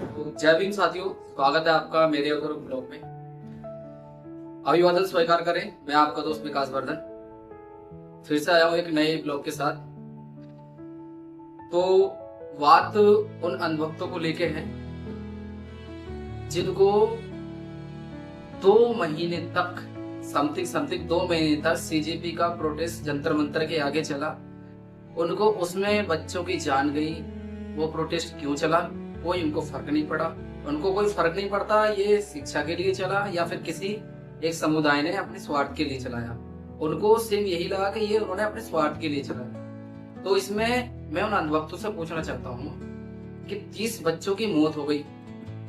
तो जय भीम साथियों, स्वागत है आपका मेरे और ब्लॉग में। अभिवादन स्वीकार करें, मैं आपका दोस्त विकास वर्धन फिर से आया हूं एक नए ब्लॉग के साथ। तो बात उन अनुभक्तों को लेके है जिनको 2 महीने तक समथिंग 2 महीने तक सीजेपी का प्रोटेस्ट जंतर मंतर के आगे चला। उनको उसमें बच्चों की जान गई। वो प्रोटेस्ट क्यों चला कोई उनको फर्क नहीं पड़ा। उनको कोई फर्क नहीं पड़ता ये शिक्षा के लिए चला या फिर किसी एक समुदाय ने अपने स्वार्थ के लिए चलाया। उनको सिर्फ यही लगा कि ये उन्होंने अपने स्वार्थ के लिए चलाया। तो इसमें मैं उन अनुभक्तों से पूछना चाहता हूँ कि 30 बच्चों की मौत हो गई,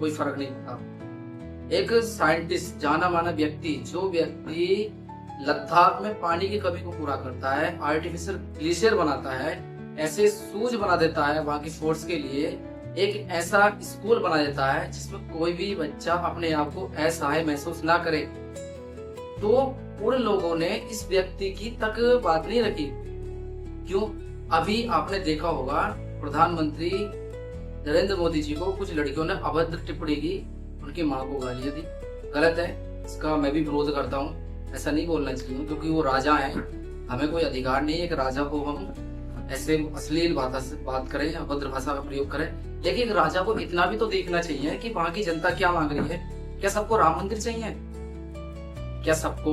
कोई फर्क नहीं पड़ा। एक साइंटिस्ट, जाना माना व्यक्ति, जो व्यक्ति लद्दाख में पानी की कमी को पूरा करता है, आर्टिफिशियल ग्लेशियर बनाता है, ऐसे शूज बना देता है वहां की फोर्स के लिए, एक ऐसा स्कूल बना देता है जिसमें कोई भी बच्चा अपने आप को असहाय महसूस ना करे, तो उन लोगों ने इस व्यक्ति की तक बात नहीं रखी। क्यों? अभी आपने देखा होगा प्रधानमंत्री नरेंद्र मोदी जी को कुछ लड़कियों ने अभद्र टिप्पणी की, उनकी माँ को गालियां दी। गलत है, इसका मैं भी विरोध करता हूँ। ऐसा नहीं बोलना चाहिए क्योंकि वो राजा हैं, हमें कोई अधिकार नहीं है कि राजा को हम ऐसे अश्लील भाषा से बात करें, अभद्र भाषा का प्रयोग करें। लेकिन राजा को इतना भी तो देखना चाहिए कि वहां की जनता क्या मांग रही है। क्या सबको राम मंदिर चाहिए? क्या सबको?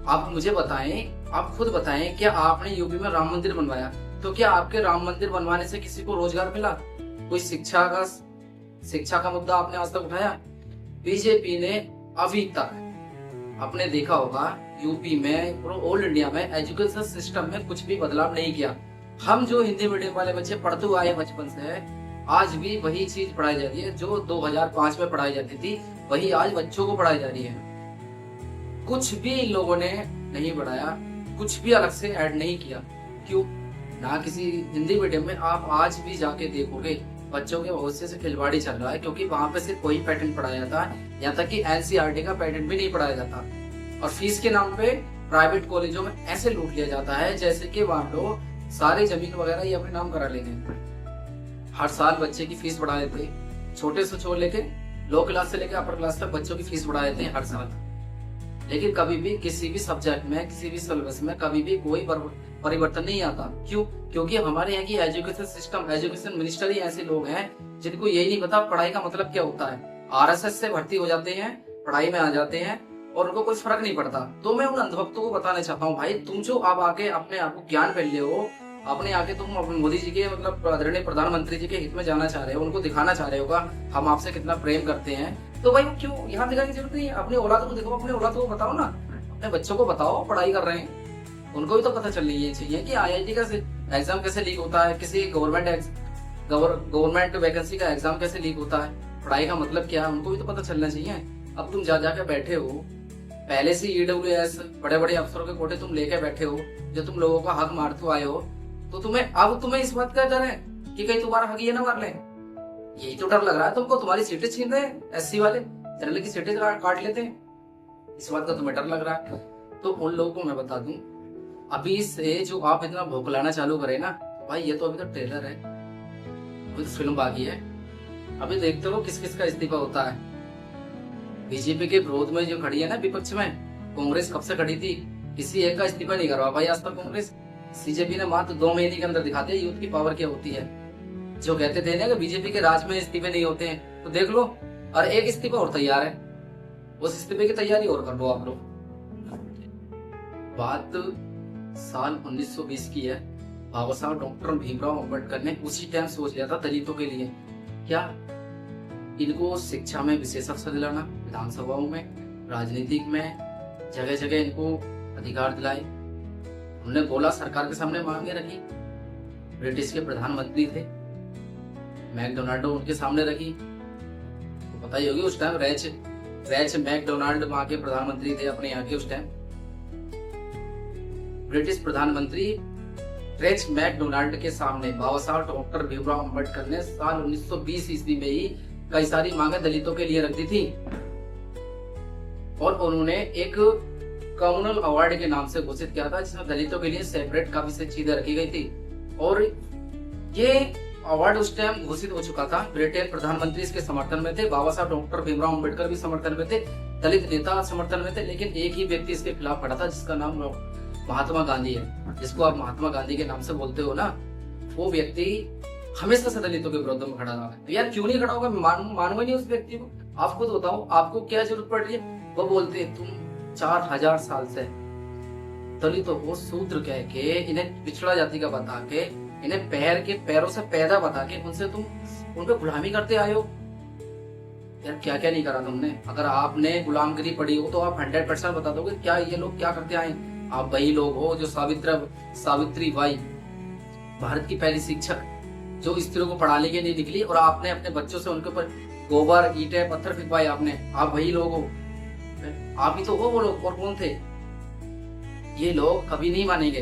आप मुझे बताएं, आप खुद बताएं, क्या आपने यूपी में राम मंदिर बनवाया तो क्या आपके राम मंदिर बनवाने से किसी को रोजगार मिला? कोई शिक्षा का मुद्दा आपने आज तक उठाया? बीजेपी ने अभी तक आपने देखा होगा यूपी में और ऑल इंडिया में एजुकेशन सिस्टम में कुछ भी बदलाव नहीं किया। हम जो हिंदी मीडियम वाले बच्चे पढ़ते हुए आए बचपन से, आज भी वही चीज पढ़ाई जा रही है जो 2005 में पढ़ाई जाती थी, वही आज बच्चों को पढ़ाई जा रही है। कुछ भी इन लोगों ने नहीं बढ़ाया, कुछ भी अलग से ऐड नहीं किया। क्यों? ना किसी हिंदी मीडियम में आप आज भी जाके देखोगे बच्चों के भविष्य से खिलवाड़ी चल रहा है, क्योंकि वहां पे सिर्फ कोई पैटर्न पढ़ाया जाता है, यहाँ तक कि एनसीईआरटी का पैटर्न भी नहीं पढ़ाया जाता। और फीस के नाम पे प्राइवेट कॉलेजों में ऐसे लूट लिया जाता है जैसे कि वहां लोग सारे जमीन वगैरह ये अपने नाम करा लेंगे। हर साल बच्चे की फीस बढ़ा देते, छोटे से छोड़ लेके लो क्लास से लेके अपर क्लास तक बच्चों की फीस बढ़ा देते हैं हर साल। लेकिन कभी भी किसी भी सब्जेक्ट में, किसी भी सिलेबस में कभी भी कोई परिवर्तन नहीं आता। क्यों? क्योंकि हमारे यहाँ की एजुकेशन सिस्टम, एजुकेशन मिनिस्टर ही ऐसे लोग हैं जिनको यही नहीं पता पढ़ाई का मतलब क्या होता है। आरएसएस से भर्ती हो जाते हैं, पढ़ाई में आ जाते हैं और उनको कोई फर्क नहीं पड़ता। तो मैं उन अंधभक्तों को बताना चाहता हूँ, भाई तुम जो अब आके अपने आप को ज्ञान फैल हो, अपने आके तुम अपने मोदी जी के मतलब आदरणीय प्रधानमंत्री जी के हित में जाना चाह रहे हो, उनको दिखाना चाह रहे होगा हम आपसे कितना प्रेम करते हैं, तो भाई क्यों यहाँ दिखाने की जरूरत नहीं है। अपनी औलाद को देखो, अपने औलाद को बताओ ना, अपने बच्चों को बताओ पढ़ाई कर रहे हैं, उनको भी तो पता चलनी ये चाहिए कि आईआईटी का एग्जाम कैसे लीक होता है, किसी गवर्नमेंट वैकेंसी का एग्जाम कैसे लीक होता है, पढ़ाई का मतलब क्या है, उनको भी तो पता चलना चाहिए। अब तुम जा जाके बैठे हो, पहले से ईडब्ल्यूएस बड़े बड़े अफसरों के कोटे तुम लेके बैठे हो, जो तुम लोगों का हक मारते आए हो, तो तुम्हें इस बात का डर है कि कहीं तुम्हारा हक ये ना मार ले। यही तो डर लग रहा है तुमको, तुम्हारी सीटें छीन रहे हैं एससी वाले, जनरल की सीटें काट लेते हैं, इस बात का तुम्हें डर लग रहा है। तो उन लोगों को मैं बता दूं, अभी से जो आप इतना भौंकलाना चालू करें ना भाई, ये तो अभी तो ट्रेलर है, अभी तो फिल्म बाकी है। अभी देखते हो किस किस का इस्तीफा होता है। बीजेपी के विरोध में जो खड़ी है ना विपक्ष में, कांग्रेस कब से खड़ी थी, किसी एक का इस्तीफा नहीं करवा भाई आज तक कांग्रेस। सीजेपी ने मात्र 2 महीने के अंदर दिखा दिया यूथ की पावर क्या होती है। जो कहते थे ना कि बीजेपी के राज में इस्तीफे नहीं होते हैं, तो देख लो, और एक इस्तीफा और तैयार है, उस इस्तीफे की तैयारी और कर लो आप लोग। बात साल 1920 की है। बाबा साहब डॉक्टर भीमराव अम्बेडकर ने उसी टाइम सोच लिया था दलितों के लिए, क्या इनको शिक्षा में विशेष अवसर दिलाना, विधानसभाओं में, राजनीतिक में, जगह जगह इनको अधिकार दिलाए। उन्होंने बोला, सरकार के सामने मांगे रखी। ब्रिटिश के प्रधानमंत्री थे, मैकडोनाल्ड उनके सामने रखी, तो पता ही होगी उस टाइम रैच मैकडोनाल्ड वहां के प्रधानमंत्री थे अपने यहाँ के उस टाइम। ब्रिटिश प्रधानमंत्री रैच मैकडोनाल्ड के सामने बाबा साहब डॉक्टर भीमराव अम्बेडकर ने साल 1920 ईस्वी में ही कई सारी मांगे दलितों के लिए रख दी थी, और उन्होंने एक कम्युनल अवार्ड के नाम से घोषित किया था जिसमें दलितों के लिए सेपरेट काफी सारी चीजें रखी गई थी। और ये अवार्ड उस टाइम घोषित हो चुका था। ब्रिटेन प्रधानमंत्री इसके समर्थन में थे, बाबा साहब डॉक्टर भीमराव अंबेडकर भी समर्थन में थे, दलित नेता समर्थन में थे, लेकिन एक ही व्यक्ति इसके खिलाफ खड़ा था जिसका नाम महात्मा गांधी है, जिसको आप महात्मा गांधी के नाम से बोलते हो ना। वो व्यक्ति हमेशा से दलितों के विरोध में खड़ा रहा है। तो यार क्यों नहीं खड़ा होगा, मानूंगा नहीं उस व्यक्ति को। आप खुद बताओ आपको क्या जरूरत पड़ रही है। वो बोलते हैं तुम 4000 साल से दलितों को शूद्र कह के, इन्हें पिछड़ा जाति का बता के, इन्हें पैरों से पैदा बता के उनसे तुम उन पे गुलामी करते आए हो। यार क्या क्या नहीं करा तुमने। अगर आपने गुलामगिरी पढ़ी हो तो आप 100% बता दोगे क्या ये लोग क्या करते आए। आप वही लोग हो जो सावित्री बाई, भारत की पहली शिक्षक, जो स्त्रियों को पढ़ाने के लिए निकली और आपने अपने बच्चों से उनके ऊपर गोबर ईंटें पत्थर फिकवाए आपने। आप वही लोग हो, आप ही तो हो वो लोग। और कौन थे ये लोग? कभी नहीं मानेंगे।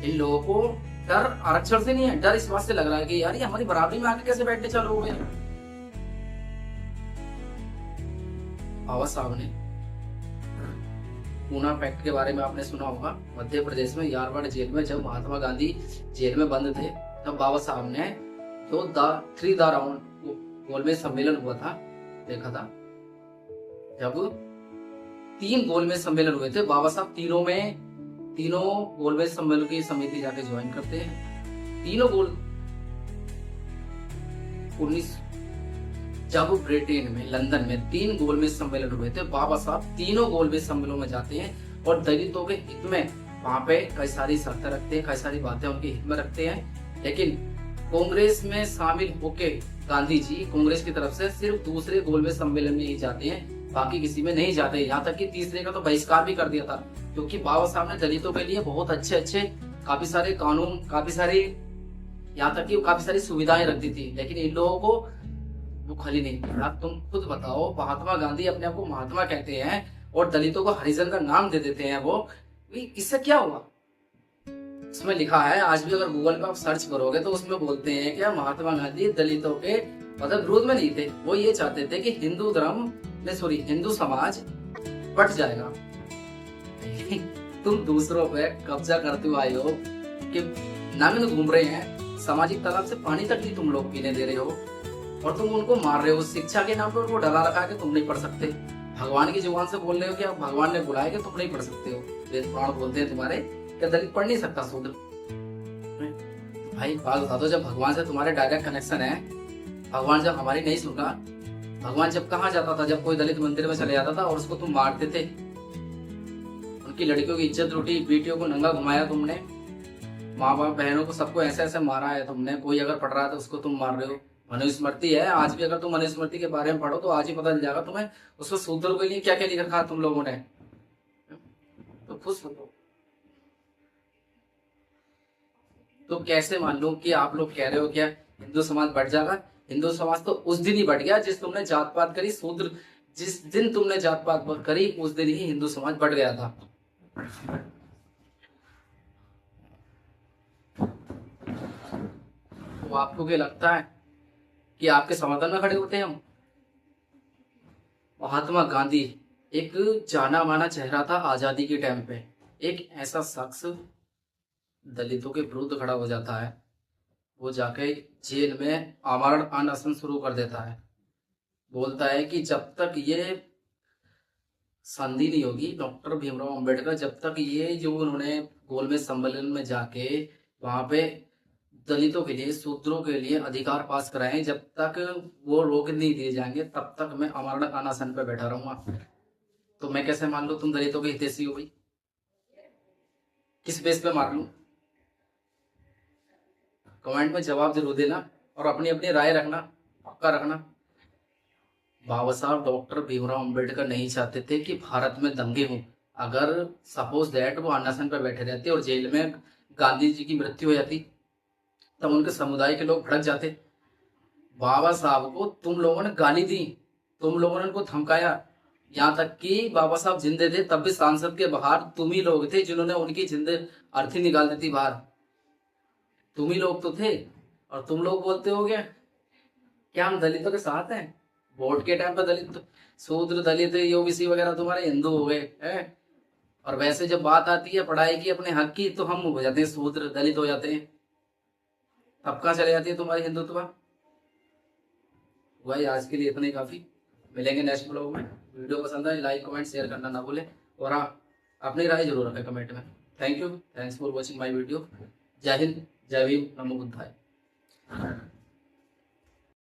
इन लोगों को डर आरक्षण से नहीं है, डर इस बात से लग रहा है कि यार ये हमारी बराबरी में आके कैसे बैठने चालू हो गए। बाबा साहब ने पूना पैक्ट के बारे में आपने सुना होगा। मध्य प्रदेश में यारवाड़ जेल में जब महात्मा गांधी जेल में बंद थे, तब बाबा साहब ने जो थ्री द राउंड गोलमेज सम्मेलन हुआ था, देखा था। जब 3 गोलमेज सम्मेलन हुए थे, बाबा साहब तीनों गोलमेज सम्मेलन की समिति जाके ज्वाइन करते हैं। तीनों गोल 19 जब ब्रिटेन में लंदन में 3 गोलमेज सम्मेलन हुए थे, बाबा साहब तीनों गोलमेज सम्मेलनों में जाते हैं और दलितों के हित में वहां पे कई सारी शर्तें रखते हैं, कई सारी बातें उनके हित में रखते हैं। लेकिन कांग्रेस में शामिल होके गांधी जी कांग्रेस की तरफ से सिर्फ दूसरे गोलमेज सम्मेलन में ही जाते हैं, बाकी किसी में नहीं जाते। यहाँ तक कि तीसरे का तो बहिष्कार भी कर दिया था, क्योंकि बाबा साहब ने दलितों के लिए बहुत अच्छे काफी सारे कानून, काफी सारी, यहाँ तक कि काफी सारी सुविधाएं रख दी थी। लेकिन इन लोगों को वो खाली नहीं किया। तुम खुद बताओ, महात्मा गांधी अपने आप को महात्मा कहते हैं और दलितों को हरिजन का नाम दे देते हैं। वो इससे क्या हुआ? उसमें लिखा है, आज भी अगर गूगल पे आप सर्च करोगे तो उसमें बोलते हैं कि महात्मा गांधी दलितों के मतलब विरोध में नहीं थे। वो ये चाहते थे कि हिंदू समाज बट जाएगा। तुम दूसरों पे कब्जा करते हुए आए हो कि नांगन घूम रहे हैं, सामाजिक तालाब से पानी तक नहीं तुम लोग पीने दे रहे हो और तुम उनको मार रहे हो। शिक्षा के नाम पर उनको डरा रखा कि तुम नहीं पढ़ सकते। भगवान की जुबान से बोल रहे हो कि आप भगवान ने बुलाया कि तुम नहीं पढ़ सकते हो। वेद पुराण बोलते हैं तुम्हारे कि दलित पढ़ नहीं सकता शूद्र। भाई बात बता दो, जब भगवान से तुम्हारे डायरेक्ट कनेक्शन है, भगवान जब हमारी नहीं सुनता, भगवान जब कहाँ जाता था? जब कोई दलित मंदिर में चले जाता था और उसको तुम मारते थे, उनकी लड़कियों की इज्जत लूटी, बेटियों को नंगा घुमाया तुमने, माँ बाप बहनों को सबको ऐसे ऐसे मारा है तुमने। कोई अगर पढ़ रहा है तो उसको तुम मार रहे हो। मनुस्मृति है, आज भी अगर तुम मनुस्मृति के बारे में पढ़ो तो आज ही पता चल जाएगा तुम्हें उसको शूद्र के लिए क्या क्या लिख रखा तुम लोगों ने। तो खुश हो तो कैसे मान लो कि आप लोग कह रहे हो क्या हिंदू समाज बढ़ जाएगा? हिंदू समाज तो उस दिन ही बढ़ गया जिस तुमने जात पात करी। शूद्र जिस दिन तुमने जात पात करी उस दिन ही हिंदू समाज बढ़ गया था। तो आपको क्या लगता है कि आपके समर्थन में खड़े होते हैं हम? महात्मा गांधी एक जाना माना चेहरा था आजादी के टाइम पे। एक ऐसा शख्स दलितों के विरुद्ध खड़ा हो जाता है, वो जाके जेल में आमरण अनशन शुरू कर देता है। बोलता है कि जब तक ये संधि नहीं होगी, डॉक्टर भीमराव अंबेडकर जब तक ये जो उन्होंने गोलमेज सम्मेलन में जाके वहां पे दलितों के लिए, शूद्रों के लिए अधिकार पास कराए, जब तक वो रोक नहीं दिए जाएंगे तब तक मैं आमरण अनशन पे बैठा रहूंगा। तो मैं कैसे मान लूं तुम दलितों के हितैषी हो भाई? किस बेस पे मार लूं? कमेंट में जवाब जरूर देना और अपनी अपनी राय रखना, पक्का रखना। बाबा साहब डॉक्टर भीमराव अंबेडकर नहीं चाहते थे कि भारत में दंगे हों। अगर सपोज दैट वो अनशन पर बैठे रहते और जेल में गांधी जी की मृत्यु हो जाती तब उनके समुदाय के लोग भड़क जाते। बाबा साहब को तुम लोगों ने गाली दी, तुम लोगों ने उनको धमकाया, यहाँ तक कि बाबा साहब जिंदे थे तब भी सांसद के बाहर तुम ही लोग थे जिन्होंने उनकी जिंदे अर्थी निकाल दी थी बाहर। तुम ही लोग तो थे और तुम लोग बोलते हो क्या हम दलितों के साथ हैं? वोट के टाइम पर दलित, शूद्र, दलित, ओबीसी वगैरह तुम्हारे हिंदू हो गए हैं, और वैसे जब बात आती है पढ़ाई की, अपने हक की, तो हम हो जाते हैं शूद्र, दलित हो जाते हैं। अब कहाँ चले जाती है तुम्हारी हिंदुत्व? भाई आज के लिए इतना ही काफी। मिलेंगे नेक्स्ट ब्लॉग में। वीडियो पसंद आए लाइक कमेंट शेयर करना ना भूले, और हाँ अपनी राय जरूर रखें कमेंट में। Thank you, thanks for watching my video. जय हिंद, जय भीम, नमो बुद्धाय।